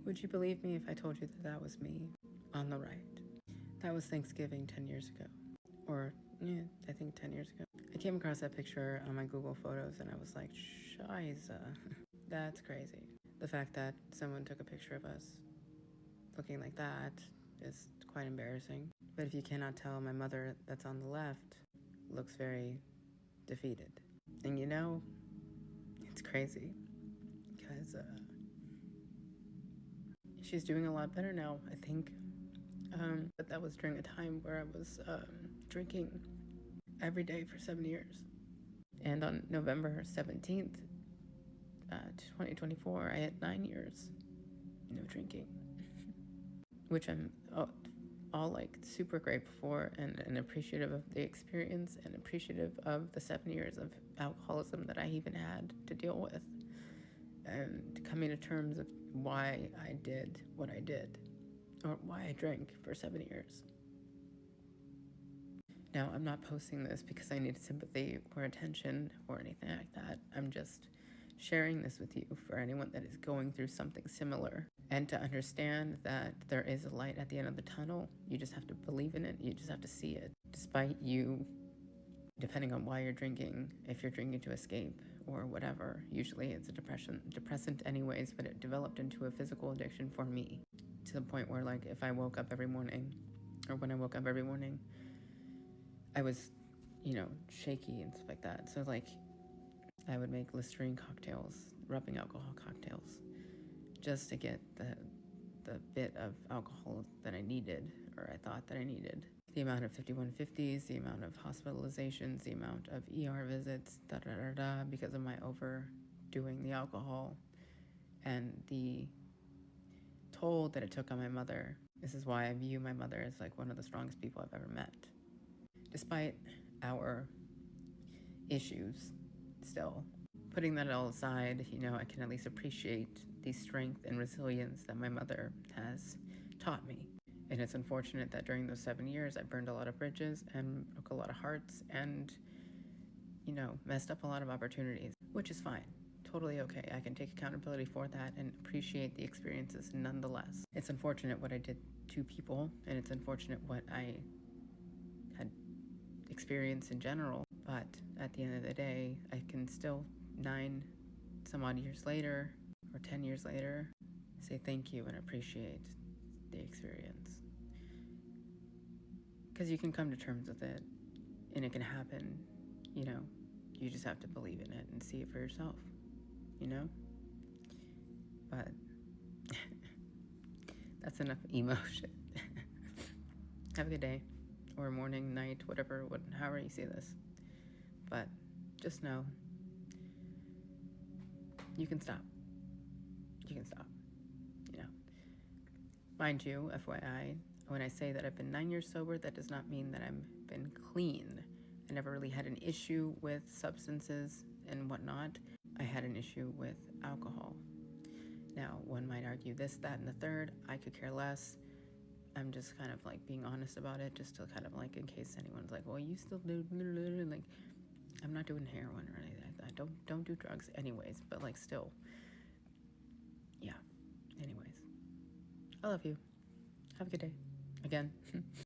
Would you believe me if I told you that that was me on the right? That was Thanksgiving 10 years ago. Or, yeah, I think 10 years ago. I came across that picture on my Google Photos and I was like, Shiza. That's crazy. The fact that someone took a picture of us looking like that is quite embarrassing. But if you cannot tell, my mother that's on the left looks very defeated. And you know, it's crazy because she's doing a lot better now, I think. But that was during a time where I was drinking every day for 7 years. And on November 17th, 2024, I had 9 years no drinking, which I'm all like super grateful for and appreciative of the experience and appreciative of the 7 years of alcoholism that I even had to deal with, and coming to terms of why I did what I did, or why I drank for 7 years. Now, I'm not posting this because I need sympathy or attention or anything like that. I'm just sharing this with you for anyone that is going through something similar, and to understand that there is a light at the end of the tunnel. You just have to believe in it. You just have to see it. Despite you, depending on why you're drinking, if you're drinking to escape or whatever, usually it's a depressant anyways, but it developed into a physical addiction for me, to the point where, like, if I woke up every morning, or when I woke up every morning, I was, shaky and stuff like that. So, like, I would make Listerine cocktails, rubbing alcohol cocktails, just to get the bit of alcohol that I needed, or I thought that I needed. The amount of 5150s, the amount of hospitalizations, the amount of ER visits, because of my overdoing the alcohol, and the toll that it took on my mother. This is why I view my mother as like one of the strongest people I've ever met. Despite our issues, still, putting that all aside, I can at least appreciate the strength and resilience that my mother has taught me. And it's unfortunate that during those 7 years, I burned a lot of bridges and broke a lot of hearts and, messed up a lot of opportunities, which is fine. Totally okay. I can take accountability for that and appreciate the experiences nonetheless. It's unfortunate what I did to people, and it's unfortunate what I had experienced in general. But at the end of the day, I can still, 9 some odd years later, or 10 years later, say thank you and appreciate the experience. Because you can come to terms with it, and it can happen, you just have to believe in it and see it for yourself, But that's enough emotion. Have a good day, or morning, night, however you see this. But just know, you can stop. You can stop, Mind you, FYI, when I say that I've been 9 years sober, that does not mean that I've been clean. I never really had an issue with substances and whatnot. I had an issue with alcohol. Now, one might argue this, that, and the third. I could care less. I'm just kind of like being honest about it, just to kind of like, in case anyone's like, well, you still do, like, I'm not doing heroin or anything like that. Don't do drugs anyways, but like still. Yeah. Anyways. I love you. Have a good day. Again.